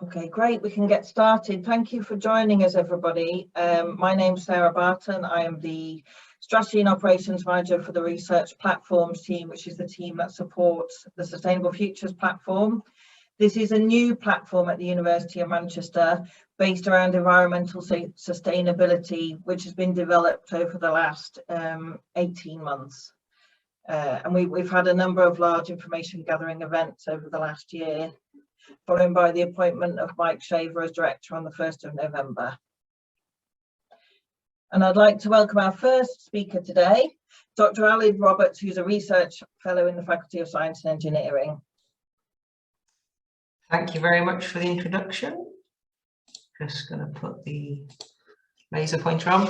Okay, great. We can get started. Thank you for joining us, everybody. My name's Sarah Barton. I am the Strategy and Operations Manager for the Research Platforms team, which is the team that supports the Sustainable Futures platform. This is a new platform at the University of Manchester based around environmental sustainability, which has been developed over the last 18 months. And we've had a number of large information gathering events over the last year, followed by the appointment of Mike Shaver as director on the 1st of November. And I'd like to welcome our first speaker today, Dr. Alid Roberts, who's a research fellow in the Faculty of Science and Engineering. Thank you very much for the introduction. Just going to put the laser pointer on.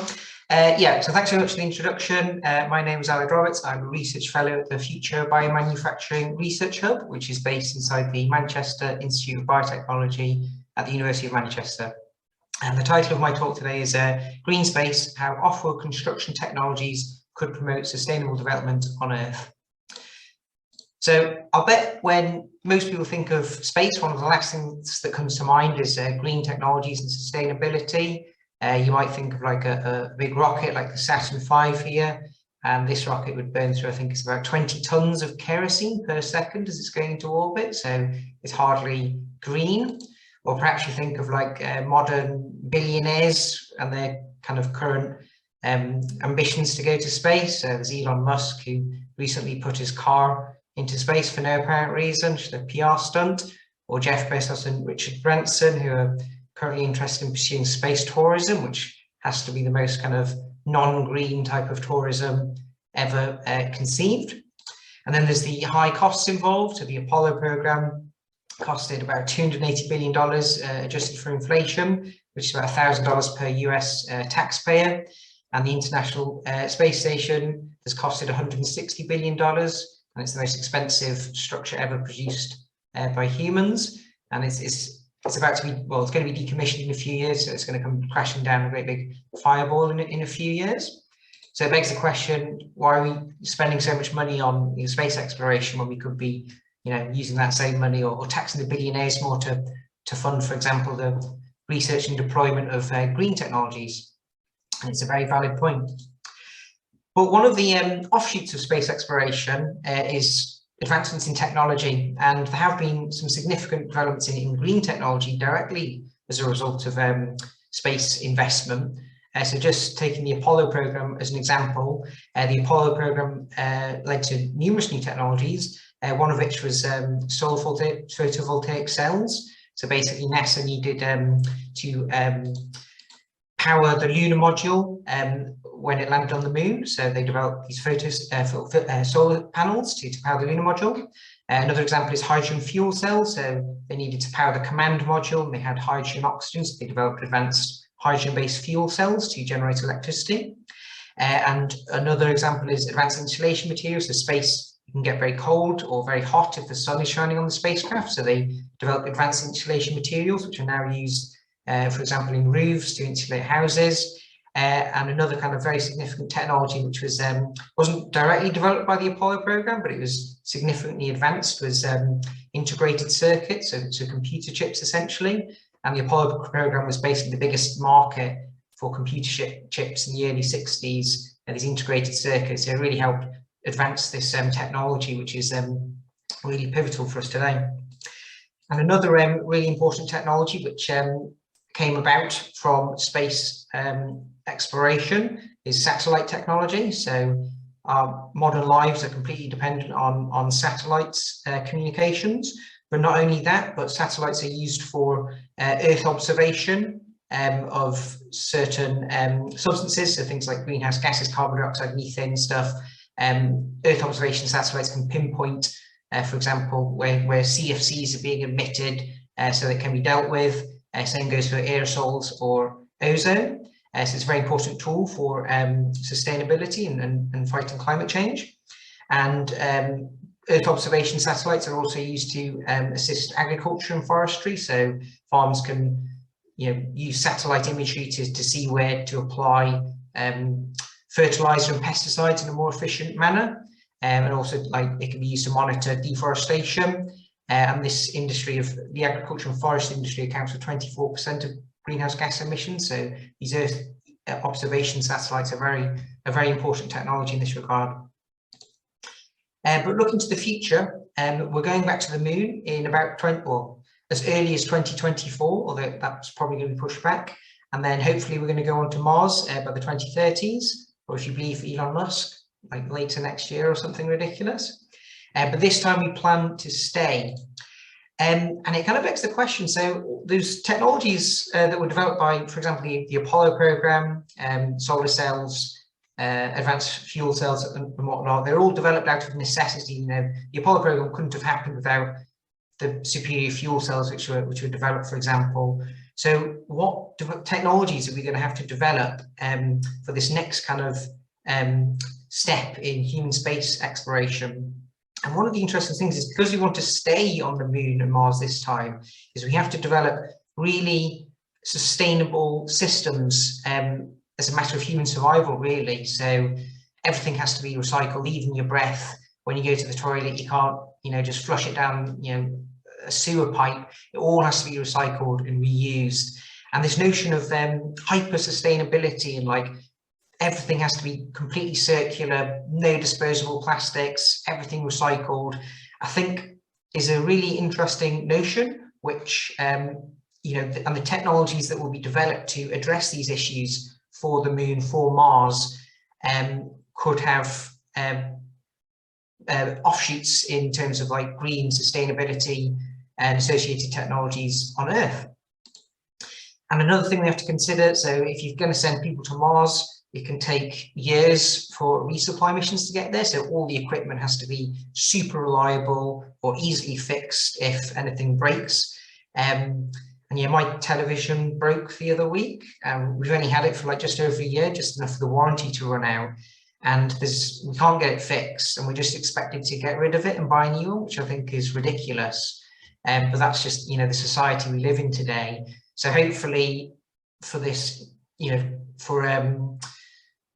So thanks very much for the introduction. My name is Alid Roberts. I'm a research fellow at the Future Biomanufacturing Research Hub, which is based inside the Manchester Institute of Biotechnology at the University of Manchester. And the title of my talk today is Green Space, How Off-Road Construction Technologies Could Promote Sustainable Development on Earth. So I'll bet when most people think of space, one of the last things that comes to mind is green technologies and sustainability. You might think of like a big rocket like the Saturn V here, and this rocket would burn through, I think it's about 20 tons of kerosene per second as it's going into orbit, so it's hardly green. Or perhaps you think of like modern billionaires and their kind of current ambitions to go to space. There's Elon Musk, who recently put his car into space for no apparent reason, just a PR stunt, or Jeff Bezos and Richard Branson, who are currently interested in pursuing space tourism, which has to be the most kind of non-green type of tourism ever conceived. And then there's the high costs involved. So the Apollo program costed about $280 billion adjusted for inflation, which is about $1,000 per US taxpayer. And the International Space Station has costed $160 billion. And it's the most expensive structure ever produced by humans. And it's about to be, well, it's going to be decommissioned in a few years, so it's going to come crashing down a great big fireball in a few years. So it begs the question, why are we spending so much money on space exploration when we could be, using that same money or taxing the billionaires more to fund, for example, the research and deployment of green technologies? And it's a very valid point. But one of the offshoots of space exploration is advancements in technology, and there have been some significant developments in green technology directly as a result of space investment. So just taking the Apollo program as an example, the Apollo program led to numerous new technologies, one of which was solar photovoltaic cells. So basically NASA needed to power the lunar module when it landed on the moon. So they developed these solar panels to power the lunar module. Another example is hydrogen fuel cells. So they needed to power the command module, and they had hydrogen and oxygen. So they developed advanced hydrogen-based fuel cells to generate electricity. And another example is advanced insulation materials. So space can get very cold or very hot if the sun is shining on the spacecraft. So they developed advanced insulation materials, which are now used, for example, in roofs to insulate houses. And another kind of very significant technology, which was wasn't directly developed by the Apollo program, but it was significantly advanced, was integrated circuits, so computer chips essentially. And the Apollo program was basically the biggest market for computer chips in the early 60s, and these integrated circuits. So it really helped advance this technology, which is really pivotal for us today. And another really important technology which came about from space exploration is satellite technology. So our modern lives are completely dependent on satellites communications, but not only that, but satellites are used for Earth observation of certain substances, so things like greenhouse gases, carbon dioxide, methane stuff. Earth observation satellites can pinpoint, for example, where CFCs are being emitted, so they can be dealt with. Same goes for aerosols or ozone. So it's a very important tool for sustainability and fighting climate change. And Earth observation satellites are also used to assist agriculture and forestry. So farms can use satellite imagery to see where to apply fertilizer and pesticides in a more efficient manner. And also, like, it can be used to monitor deforestation. and this industry of the agriculture and forest industry accounts for 24% of greenhouse gas emissions. So these Earth observation satellites are a very important technology in this regard. But looking to the future, we're going back to the moon in about as early as 2024, although that's probably going to be pushed back. And then hopefully we're going to go on to Mars by the 2030s, or if you believe Elon Musk, like later next year or something ridiculous. But this time we plan to stay. And it kind of begs the question, so those technologies that were developed by, for example, the Apollo program, solar cells, advanced fuel cells and whatnot, they're all developed out of necessity. You know, the Apollo program couldn't have happened without the superior fuel cells which were developed, for example. So what technologies are we going to have to develop for this next kind of step in human space exploration? And one of the interesting things is, because we want to stay on the moon and Mars this time, is we have to develop really sustainable systems as a matter of human survival, really. So everything has to be recycled, even your breath. When you go to the toilet, you can't, you know, just flush it down, you know, a sewer pipe. It all has to be recycled and reused. And this notion of hyper sustainability, and like everything has to be completely circular, no disposable plastics, everything recycled, I think is a really interesting notion, which you know, and the technologies that will be developed to address these issues for the moon, for Mars, could have offshoots in terms of like green sustainability and associated technologies on Earth. And another thing we have to consider, so if you're going to send people to Mars, it can take years for resupply missions to get there. So all the equipment has to be super reliable or easily fixed if anything breaks. And yeah, my television broke the other week. We've only had it for like just over a year, just enough for the warranty to run out. And we can't get it fixed, and we're just expected to get rid of it and buy a new one, which I think is ridiculous. But that's just, you know, the society we live in today. So hopefully for this, you know, for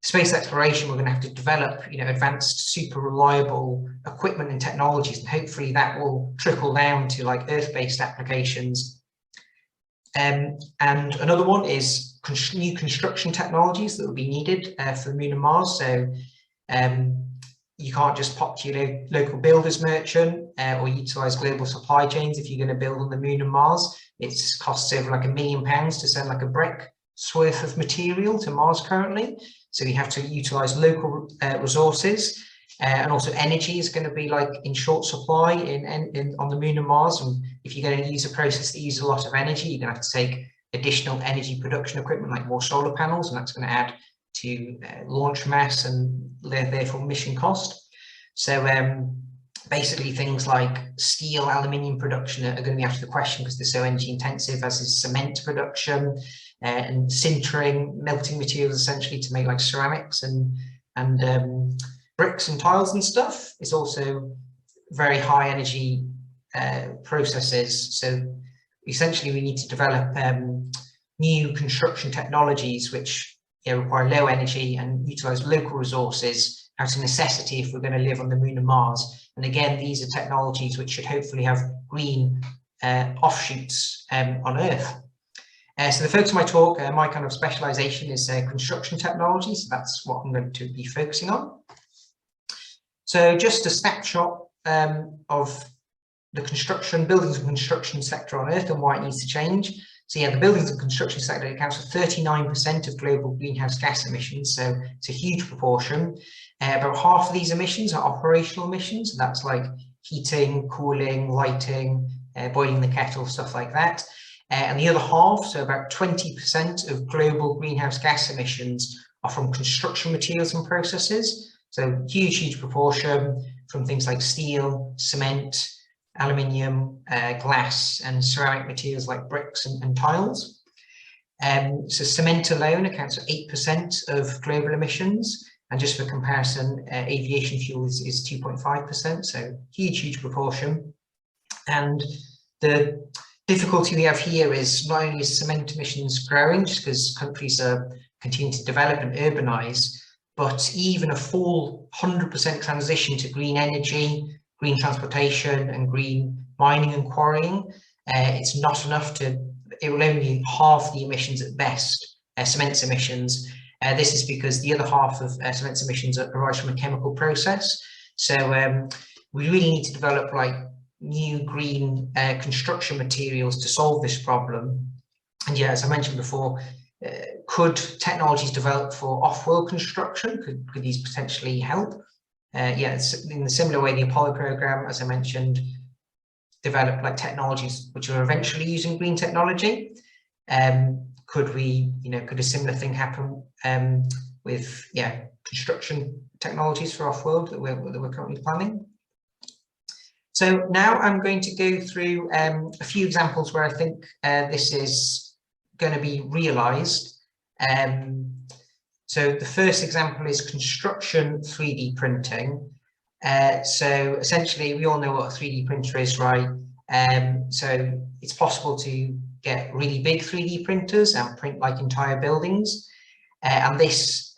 space exploration, we're going to have to develop, you know, advanced, super reliable equipment and technologies, and hopefully that will trickle down to like Earth-based applications. And another one is new construction technologies that will be needed for the moon and Mars. So you can't just pop to your local builder's merchant or utilize global supply chains if you're going to build on the moon and Mars. It costs over like £1 million to send like a brick's worth of material to Mars currently. So you have to utilize local resources, and also energy is going to be like in short supply on the moon and Mars. And if you're going to use a process that uses a lot of energy, you're going to have to take additional energy production equipment like more solar panels, and that's going to add to launch mass and therefore mission cost. So basically things like steel, aluminium production are going to be out of the question because they're so energy intensive, as is cement production and sintering, melting materials essentially to make like ceramics and bricks and tiles and stuff. It's also very high energy processes. So essentially we need to develop new construction technologies which require low energy and utilize local resources as a necessity if we're going to live on the moon and Mars. And again, these are technologies which should hopefully have green offshoots on Earth. So the focus of my talk, my kind of specialization is construction technology. So that's what I'm going to be focusing on. So just a snapshot of the buildings and construction sector on Earth and why it needs to change. So yeah, the buildings and construction sector accounts for 39% of global greenhouse gas emissions. So it's a huge proportion. About half of these emissions are operational emissions. So that's like heating, cooling, lighting, boiling the kettle, stuff like that. And the other half, so about 20% of global greenhouse gas emissions are from construction materials and processes. So huge proportion from things like steel, cement, aluminium, glass, and ceramic materials like bricks and tiles. So cement alone accounts for 8% of global emissions. And just for comparison, aviation fuel is 2.5%. So huge proportion. And the difficulty we have here is not only is cement emissions growing just because countries are continuing to develop and urbanize, but even a full 100% transition to green energy, green transportation, and green mining and quarrying, it's not enough to, it will only halve the emissions at best, cement's emissions. This is because the other half of cement's emissions arise from a chemical process. So we really need to develop like new green construction materials to solve this problem. And yeah, as I mentioned before, could technologies developed for off-world construction, could these potentially help? Yeah, it's in a similar way, the Apollo program, as I mentioned, developed like technologies which are eventually using green technology. Could we, could a similar thing happen with construction technologies for off-world that we're currently planning? So now I'm going to go through a few examples where I think this is going to be realized. So the first example is construction 3D printing. So essentially, we all know what a 3D printer is, right? So it's possible to get really big 3D printers and print like entire buildings. And this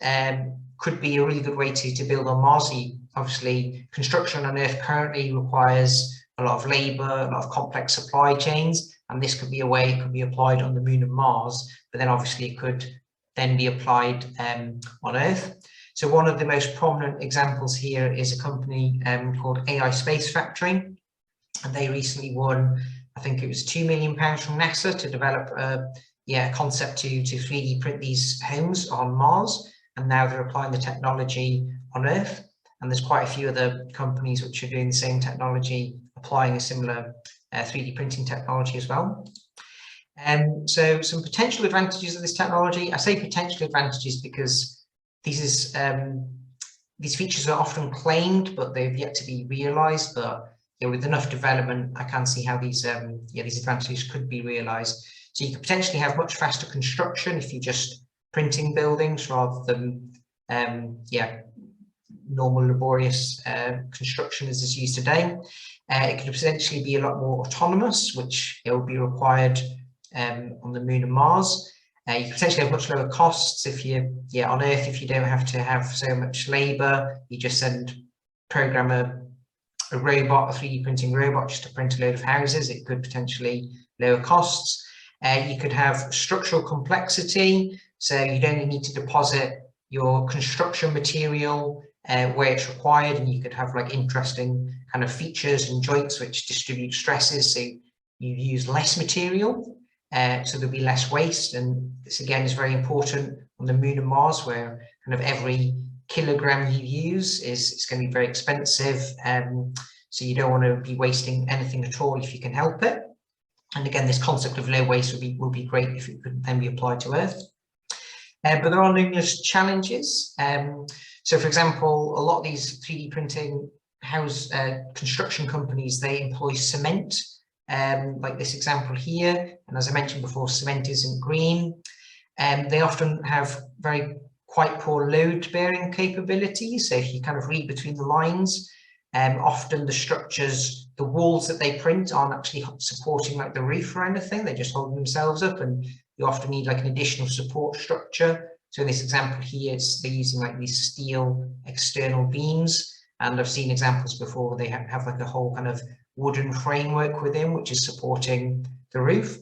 could be a really good way to build on Mars. Obviously, construction on Earth currently requires a lot of labor, a lot of complex supply chains, and this could be a way it could be applied on the Moon and Mars, but then obviously it could then be applied on Earth. So one of the most prominent examples here is a company called AI Space Factory, and they recently won, I think it was £2 million from NASA to develop a concept to 3D print these homes on Mars, and now they're applying the technology on Earth. And there's quite a few other companies which are doing the same technology, applying a similar 3D printing technology as well. So some potential advantages of this technology. I say potential advantages because these features are often claimed, but they've yet to be realized. But with enough development, I can see how these advantages could be realized. So you could potentially have much faster construction if you're just printing buildings rather than normal laborious construction as is used today. It could potentially be a lot more autonomous, which it will be required on the Moon and Mars. You could potentially have much lower costs if you, on Earth, if you don't have to have so much labor, you just program a robot, a 3D printing robot, just to print a load of houses. It could potentially lower costs. You could have structural complexity, so you'd only need to deposit your construction material where it's required, and you could have like interesting kind of features and joints which distribute stresses, so you use less material, so there'll be less waste. And this again is very important on the Moon and Mars, where kind of every kilogram you use is going to be very expensive, so you don't want to be wasting anything at all if you can help it. And again, this concept of low waste will be great if it could then be applied to Earth. But there are numerous challenges. So for example, a lot of these 3D printing construction companies, they employ cement, like this example here. And as I mentioned before, cement isn't green. They often have quite poor load bearing capabilities. So if you kind of read between the lines, often the structures, the walls that they print aren't actually supporting like the roof or anything. They just hold themselves up, and you often need like an additional support structure. So in this example here, they're using like these steel external beams, and I've seen examples before where they have like a whole kind of wooden framework within, which is supporting the roof.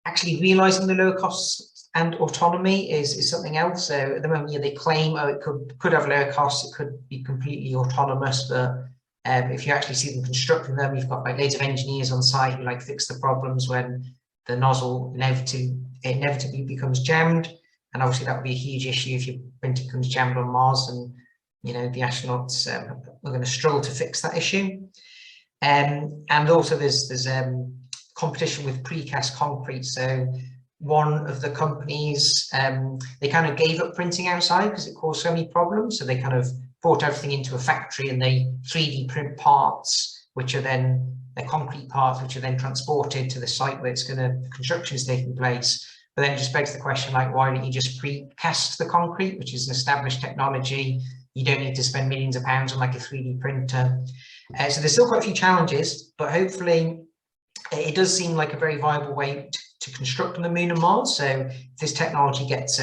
Actually realizing the lower costs and autonomy is something else. So at the moment, they claim, oh, it could have lower costs, it could be completely autonomous, but if you actually see them constructing them, you've got like loads of engineers on site who like fix the problems when the nozzle inevitably becomes jammed. And obviously that would be a huge issue if your printer becomes jammed on Mars, and the astronauts are going to struggle to fix that issue. And also there's competition with precast concrete. So one of the companies, they kind of gave up printing outside because it caused so many problems. So they kind of brought everything into a factory and they 3D print parts, which are then the concrete parts, which are then transported to the site where construction is taking place. But then it just begs the question, like, why don't you just precast the concrete, which is an established technology? You don't need to spend millions of pounds on like a 3D printer. So there's still quite a few challenges, but hopefully it does seem like a very viable way to construct on the Moon and Mars. So if this technology gets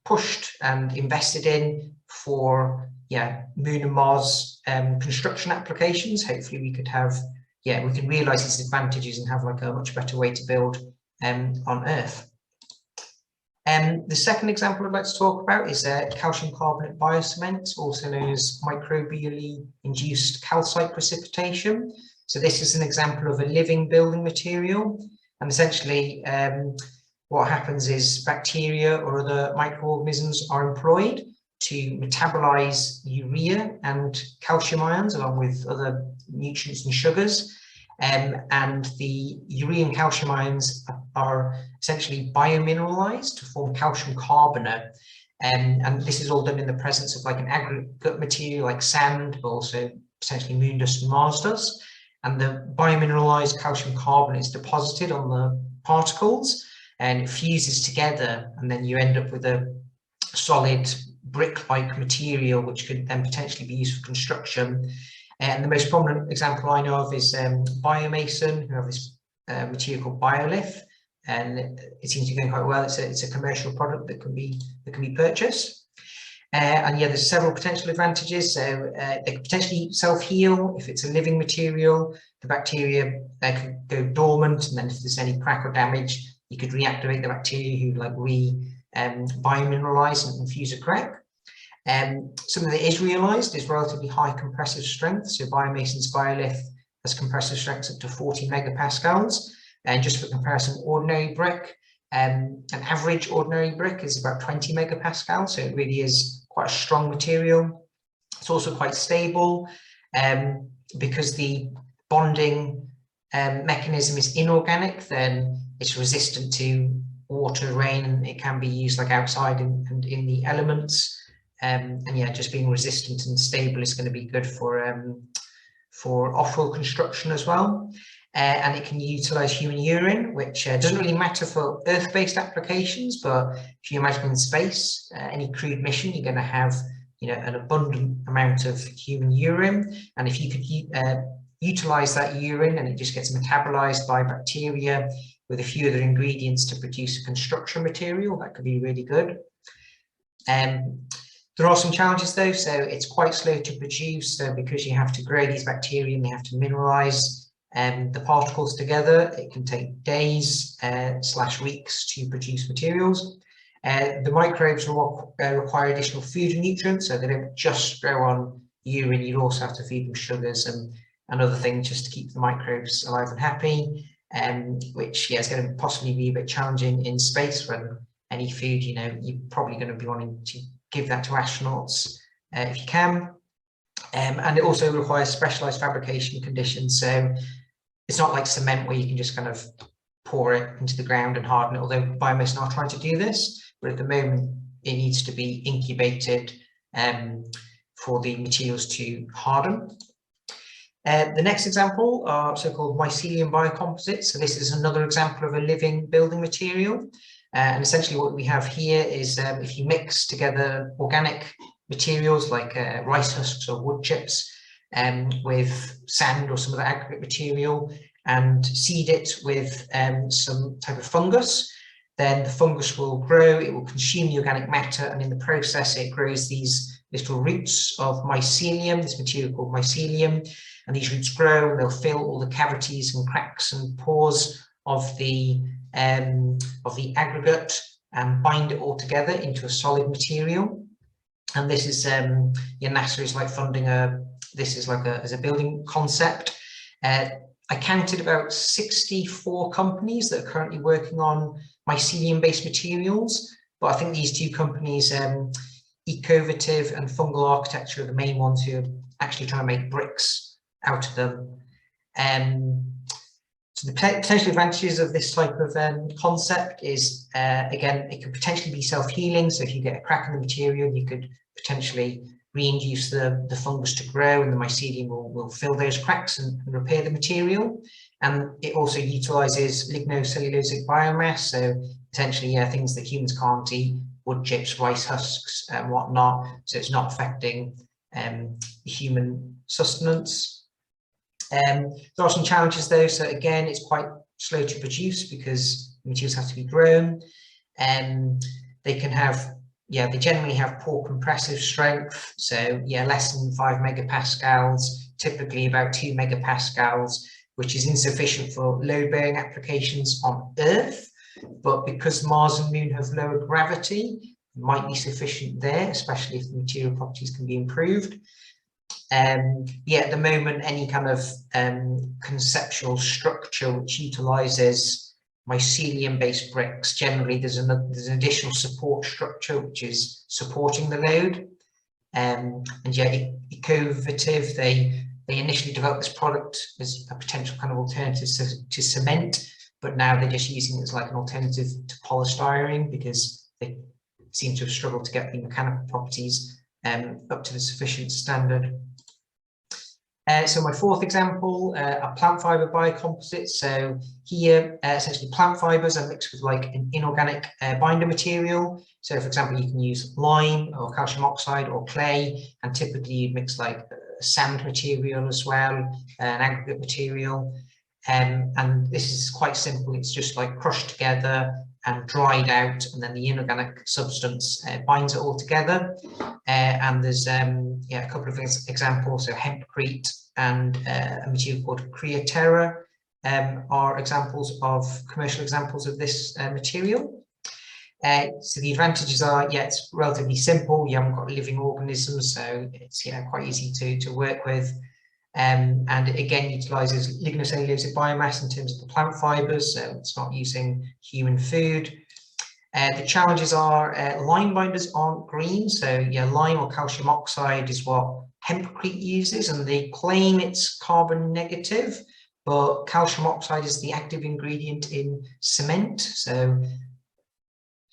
pushed and invested in, for Moon and Mars construction applications. Hopefully we could have, we can realise these advantages and have like a much better way to build on Earth. The second example I'd like to talk about is calcium carbonate biocement, also known as microbially induced calcite precipitation. So this is an example of a living building material, and essentially what happens is bacteria or other microorganisms are employed to metabolize urea and calcium ions along with other nutrients and sugars. And the urea and calcium ions are essentially biomineralized to form calcium carbonate. And this is all done in the presence of like an aggregate material like sand, but also potentially moon dust and Mars dust. And the biomineralized calcium carbonate is deposited on the particles and it fuses together, and then you end up with a solid brick-like material which could then potentially be used for construction. And the most prominent example I know of is Biomason, who have this material called BioLith, and it seems to be going quite well. It's a commercial product that can be purchased. And there's several potential advantages. So they could potentially self-heal if it's a living material. The bacteria could go dormant, and then if there's any crack or damage, you could reactivate the bacteria who like biomineralize and fuse a crack. Something that is realized is relatively high compressive strength. So Biomason's BioLith has compressive strengths up to 40 megapascals. And just for comparison, ordinary brick, an average ordinary brick is about 20 megapascals. So it really is quite a strong material. It's also quite stable because the bonding mechanism is inorganic, then it's resistant to water, rain, and it can be used like outside and in the elements. And just being resistant and stable is going to be good for offshore construction as well. And it can utilize human urine, which doesn't really matter for Earth-based applications, but if you imagine in space, any crewed mission, you're going to have an abundant amount of human urine, and if you could utilize that urine and it just gets metabolized by bacteria with a few other ingredients to produce a construction material, that could be really good. There are some challenges though, so it's quite slow to produce. So because you have to grow these bacteria and they have to mineralize the particles together, it can take days / weeks to produce materials. The microbes will require additional food and nutrients, so they don't just grow on urine. You also have to feed them sugars and other things just to keep the microbes alive and happy, which is going to possibly be a bit challenging in space when any food, you're probably going to be wanting to give that to astronauts if you can. And it also requires specialized fabrication conditions. So it's not like cement where you can just kind of pour it into the ground and harden it, although Biomason are trying to do this, but at the moment it needs to be incubated for the materials to harden. The next example are so-called Mycelium biocomposites. So this is another example of a living building material. And essentially what we have here is if you mix together organic materials like rice husks or wood chips with sand or some other aggregate material and seed it with some type of fungus, then the fungus will grow, it will consume the organic matter, and in the process it grows these little roots of mycelium, this material called mycelium, and these roots grow and they'll fill all the cavities and cracks and pores of the aggregate and bind it all together into a solid material. And this is NASA is like funding this is like as a building concept. I counted about 64 companies that are currently working on mycelium-based materials, but I think these two companies, Ecovative and Fungal Architecture, are the main ones who are actually trying to make bricks out of them. So the potential advantages of this type of concept is, again, it could potentially be self-healing. So if you get a crack in the material, you could potentially reinduce the fungus to grow, and the mycelium will fill those cracks and repair the material. And it also utilizes lignocellulosic biomass, so essentially things that humans can't eat, wood chips, rice husks and whatnot, so it's not affecting human sustenance. There are some challenges though, so again it's quite slow to produce because materials have to be grown, and they can have yeah, they generally have poor compressive strength. So yeah, less than 5 megapascals, typically about 2 megapascals, which is insufficient for load-bearing applications on Earth. But because Mars and Moon have lower gravity, it might be sufficient there, especially if the material properties can be improved. Yeah, at the moment, any kind of conceptual structure which utilizes mycelium-based bricks, generally there's an additional support structure which is supporting the load. And yeah, Ecovative, they initially developed this product as a potential kind of alternative to cement, but now they're just using it as like an alternative to polystyrene because they seem to have struggled to get the mechanical properties up to the sufficient standard. So my fourth example are plant fibre biocomposites. So here, essentially plant fibres are mixed with like an inorganic binder material. So for example, you can use lime or calcium oxide or clay, and typically you'd mix like sand material as well, an aggregate material. And this is quite simple. It's just like crushed together and dried out, and then the inorganic substance binds it all together. And there's yeah, a couple of examples. So hempcrete and a material called createra are examples of commercial examples of this material. So the advantages are, yeah, it's relatively simple. You haven't got living organisms, so it's quite easy to work with. And it again utilizes lignocellulosic biomass in terms of the plant fibers, so it's not using human food. The challenges are lime binders aren't green, so yeah, lime or calcium oxide is what hempcrete uses, and they claim it's carbon negative, but calcium oxide is the active ingredient in cement. So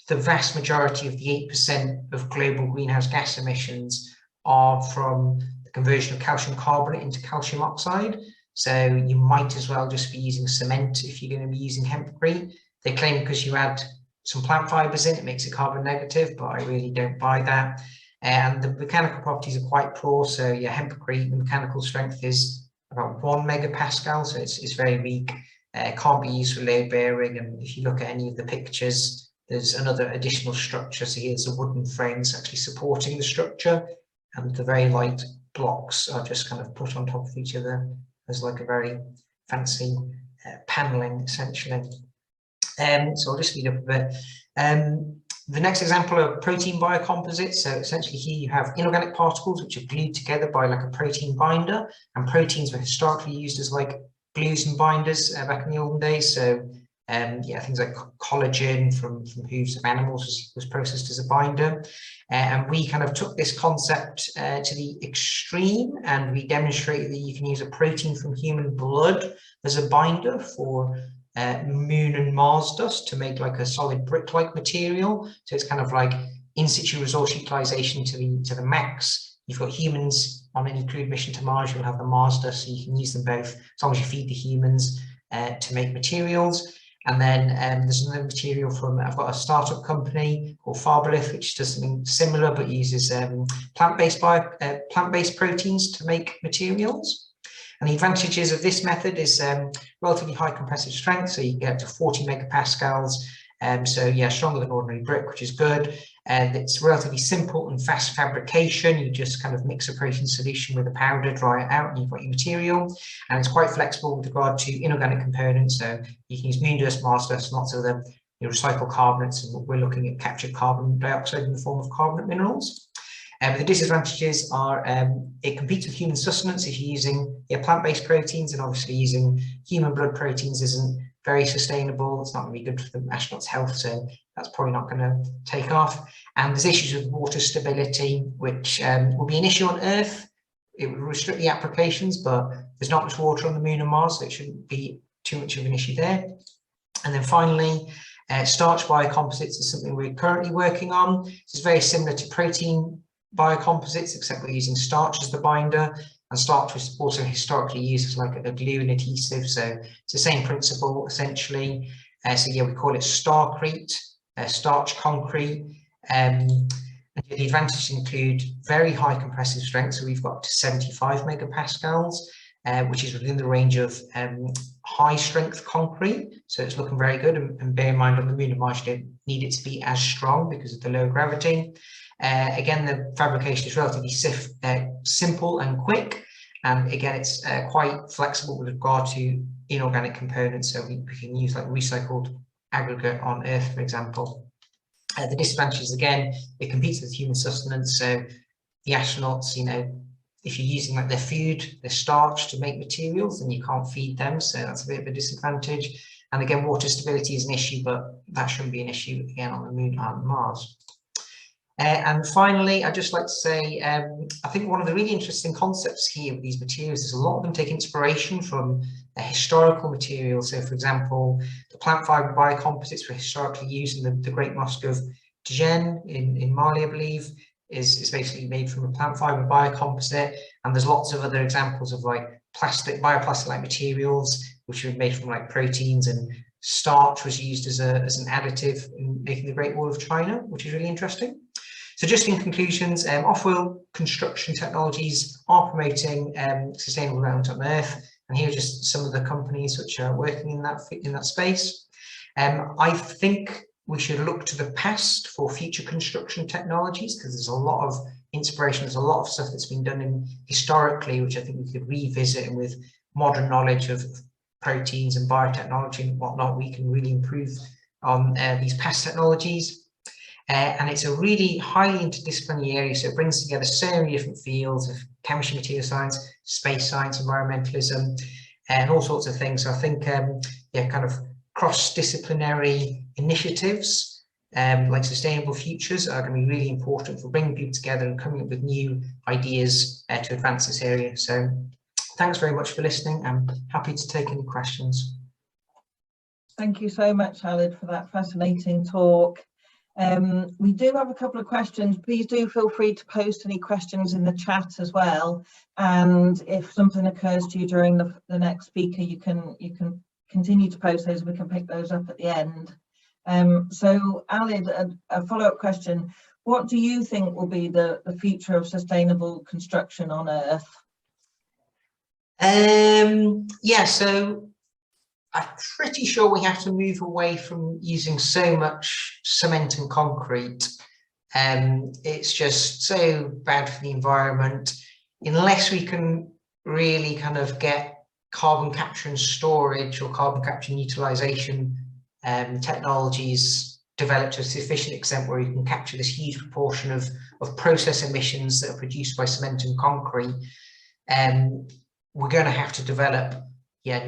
the vast majority of the 8% of global greenhouse gas emissions are from the conversion of calcium carbonate into calcium oxide. So you might as well just be using cement if you're going to be using hempcrete. They claim because you add some plant fibers in, it makes it carbon negative, but I really don't buy that. And the mechanical properties are quite poor. So yeah, hempcrete, the mechanical strength is about 1 megapascal, so it's very weak. It can't be used for load bearing, and if you look at any of the pictures, there's another additional structure. So here's a wooden frame that's actually supporting the structure, and the very light blocks are just kind of put on top of each other as like a very fancy paneling, essentially. So I'll just speed up a bit. The next example are protein biocomposites. So essentially here you have inorganic particles which are glued together by like a protein binder, and proteins were historically used as like glues and binders back in the olden days. So yeah, things like collagen from hooves of animals was processed as a binder. And we kind of took this concept to the extreme, and we demonstrated that you can use a protein from human blood as a binder for Moon and Mars dust to make like a solid brick-like material. So it's kind of like in situ resource utilization to the max. You've got humans on any crewed mission to Mars, you'll have the Mars dust, so you can use them both as long as you feed the humans to make materials. And then there's another material from, I've got a startup company called fibre, which does something similar but uses plant-based proteins to make materials. And the advantages of this method is relatively high compressive strength, so you can get to 40 megapascals. So yeah, stronger than ordinary brick, which is good. And it's relatively simple and fast fabrication. You just kind of mix a protein solution with a powder, dry it out, and you've got your material. And it's quite flexible with regard to inorganic components. So you can use moon dust, Mars dust, lots of them. You recycle carbonates, and we're looking at captured carbon dioxide in the form of carbonate minerals. But the disadvantages are it competes with human sustenance if you're using plant-based proteins, and obviously using human blood proteins isn't very sustainable. It's not going to be good for the astronauts' health, so that's probably not going to take off. And there's issues with water stability, which will be an issue on Earth. It would restrict the applications, but there's not much water on the Moon and Mars, so it shouldn't be too much of an issue there. And then finally, starch biocomposites is something we're currently working on. This is very similar to protein biocomposites, except we're using starch as the binder, and starch was also historically used as like a glue and adhesive, so it's the same principle essentially. So yeah, we call it StarCrete, starch concrete. And the advantages include very high compressive strength, so we've got to 75 megapascals. which is within the range of high strength concrete. So it's looking very good. And bear in mind, on the Moon and Mars, you don't need it to be as strong because of the low gravity. Again, the fabrication is relatively simple and quick. And again, it's quite flexible with regard to inorganic components. So we can use like recycled aggregate on Earth, for example. The disadvantages, again, it competes with human sustenance. So the astronauts, you know, if you're using like their food, their starch to make materials, then you can't feed them. So that's a bit of a disadvantage. And again, water stability is an issue, but that shouldn't be an issue again on the Moon and Mars. And finally, I'd just like to say, I think one of the really interesting concepts here with these materials is a lot of them take inspiration from historical materials. So, for example, the plant fibre biocomposites were historically used in the Great Mosque of Djen in Mali, I believe, is basically made from a plant fibre biocomposite. And there's lots of other examples of like bioplastic-like materials, which were made from like proteins, and starch was used as an additive in making the Great Wall of China, which is really interesting. So just in conclusions, off-world construction technologies are promoting sustainable development on Earth, and here are just some of the companies which are working in that space. I think we should look to the past for future construction technologies, because there's a lot of inspiration, there's a lot of stuff that's been done historically, which I think we could revisit, and with modern knowledge of proteins and biotechnology and whatnot, we can really improve on these past technologies. And it's a really highly interdisciplinary area, so it brings together so many different fields of chemistry, material science, space science, environmentalism, and all sorts of things. So I think, yeah, kind of cross-disciplinary initiatives like Sustainable Futures are going to be really important for bringing people together and coming up with new ideas to advance this area. So thanks very much for listening. I'm happy to take any questions. Thank you so much, Alid, for that fascinating talk. We do have a couple of questions. Please do feel free to post any questions in the chat as well. And if something occurs to you during the next speaker, you can continue to post those. We can pick those up at the end. So Alid, a follow-up question. What do you think will be the future of sustainable construction on Earth? Yeah, so I'm pretty sure we have to move away from using so much cement and concrete. It's just so bad for the environment. Unless we can really kind of get carbon capture and storage or carbon capture and utilization technologies developed to a sufficient extent where you can capture this huge proportion of process emissions that are produced by cement and concrete, we're going to have to develop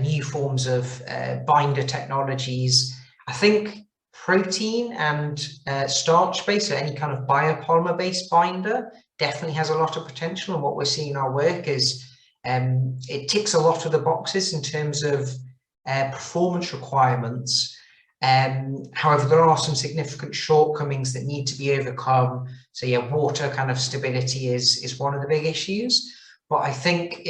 new forms of binder technologies. I think protein and starch-based, or any kind of biopolymer-based binder, definitely has a lot of potential. And what we're seeing in our work is it ticks a lot of the boxes in terms of performance requirements. However, there are some significant shortcomings that need to be overcome. So yeah, water kind of stability is one of the big issues. But I think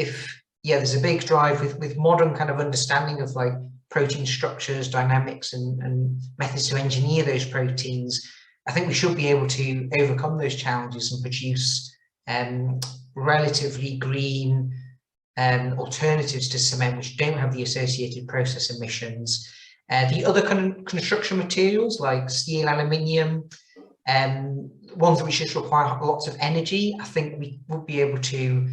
there's a big drive with modern kind of understanding of like protein structures, dynamics, and methods to engineer those proteins. I think we should be able to overcome those challenges and produce relatively green alternatives to cement, which don't have the associated process emissions. The other construction materials like steel, aluminium, ones which just require lots of energy, I think we would be able to,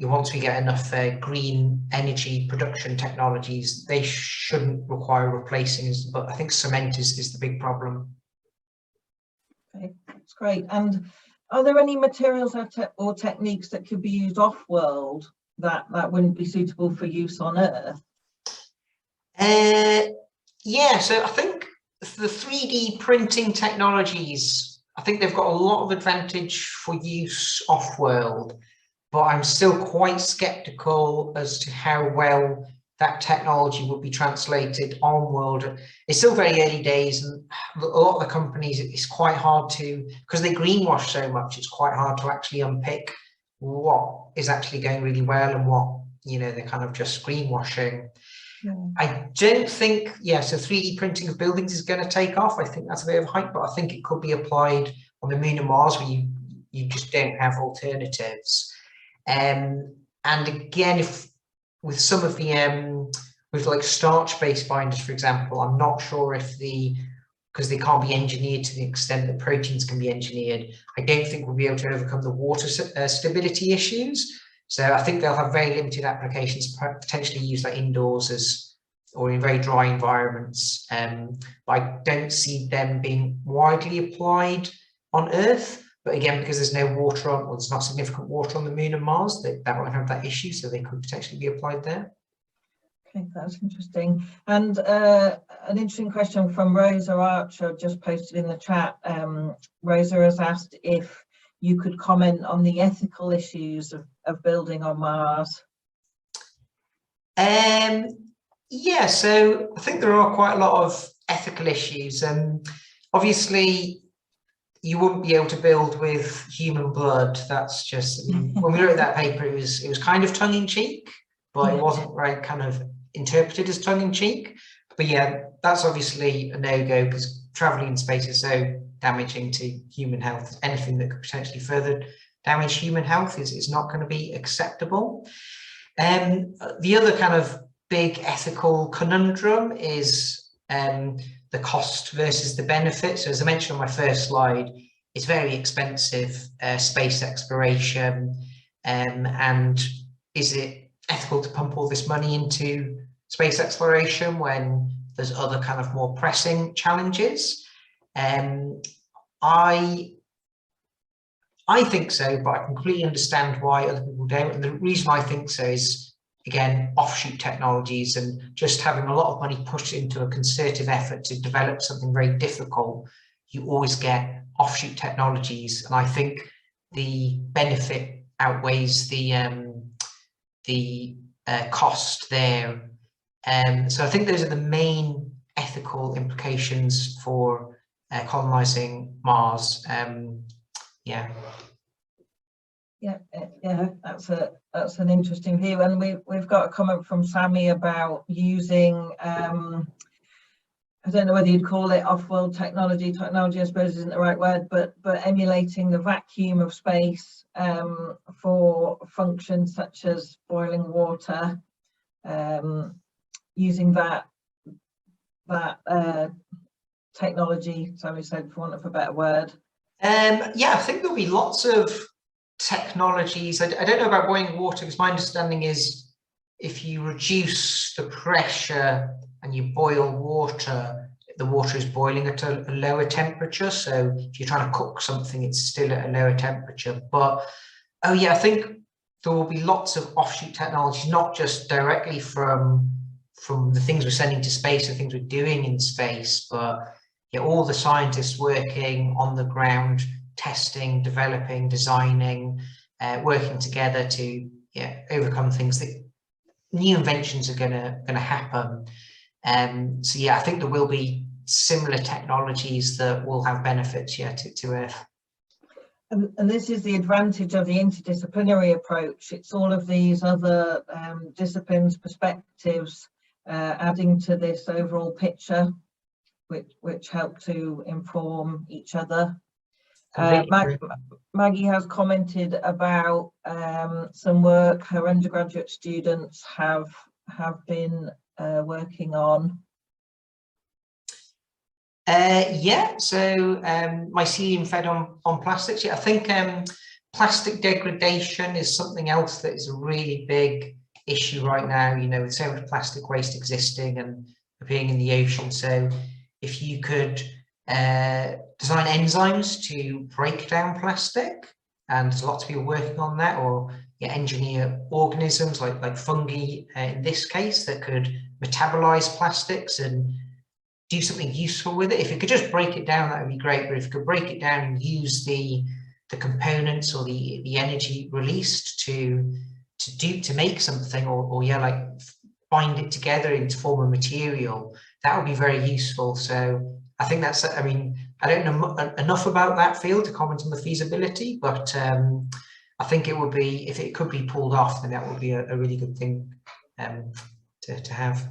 once we get enough green energy production technologies, they shouldn't require replacing, but I think cement is the big problem. Okay, that's great. And are there any materials or techniques that could be used off-world that wouldn't be suitable for use on Earth? Yeah, so I think the 3D printing technologies, I think they've got a lot of advantage for use off-world, but I'm still quite skeptical as to how well that technology would be translated on world. It's still very early days, and a lot of the companies, it's quite hard to, because they greenwash so much, it's quite hard to actually unpick what is actually going really well and what, they're kind of just greenwashing. Yeah. I don't think, so 3D printing of buildings is going to take off. I think that's a bit of a hype, but I think it could be applied on the Moon and Mars where you just don't have alternatives. And again, if with some of the with like starch-based binders, for example, I'm not sure if because they can't be engineered to the extent that proteins can be engineered, I don't think we'll be able to overcome the water stability issues. So I think they'll have very limited applications, potentially used like indoors or in very dry environments. But I don't see them being widely applied on Earth. But again, because there's no water on, or there's not significant water on the Moon and Mars, that won't have that issue, so they could potentially be applied there. Okay, that's interesting. And an interesting question from Rosa Archer, just posted in the chat. Rosa has asked if you could comment on the ethical issues of building on Mars. Yeah, so I think there are quite a lot of ethical issues. Obviously, you wouldn't be able to build with human blood. That's just, I mean, when we wrote that paper, it was kind of tongue-in-cheek, but it wasn't right kind of interpreted as tongue-in-cheek. But yeah, that's obviously a no-go, because traveling in space is so damaging to human health. Anything that could potentially further damage human health is not going to be acceptable. The other kind of big ethical conundrum is the cost versus the benefit. So as I mentioned on my first slide, it's very expensive, space exploration, and is it ethical to pump all this money into space exploration when there's other kind of more pressing challenges? I think so, but I completely understand why other people don't. And the reason I think so is, again, offshoot technologies and just having a lot of money pushed into a concerted effort to develop something very difficult. You always get offshoot technologies, and I think the benefit outweighs the cost there. So I think those are the main ethical implications for colonizing Mars. Yeah, that's an interesting view. And we've got a comment from Sammy about using I don't know whether you'd call it off-world technology. Technology, I suppose, isn't the right word, but emulating the vacuum of space for functions such as boiling water, using that technology, Sammy said, for want of a better word. Yeah, I think there'll be lots of technologies. I don't know about boiling water, because my understanding is if you reduce the pressure and you boil water, the water is boiling at a lower temperature. So if you're trying to cook something, it's still at a lower temperature. But oh yeah, I think there will be lots of offshoot technologies, not just directly from the things we're sending to space, the things we're doing in space, but yeah, all the scientists working on the ground, testing, developing, designing, working together to overcome things that new inventions are gonna happen. So yeah, I think there will be similar technologies that will have benefits to Earth. And this is the advantage of the interdisciplinary approach. It's all of these other disciplines, perspectives, adding to this overall picture, which help to inform each other. Maggie has commented about some work her undergraduate students have been working on. Yeah, so mycelium fed on plastics. Yeah, I think plastic degradation is something else that is a really big issue right now, you know, with so much plastic waste existing and appearing in the ocean. So if you could design enzymes to break down plastic, and there's lots of people working on that, or engineer organisms like fungi in this case that could metabolize plastics and do something useful with it. If you could just break it down, that would be great. But if you could break it down and use the components or the energy released to make something, or like bind it together into form of material, that would be very useful. So I think that's, I mean, I don't know enough about that field to comment on the feasibility, but I think it would be, if it could be pulled off, then that would be a really good thing to have.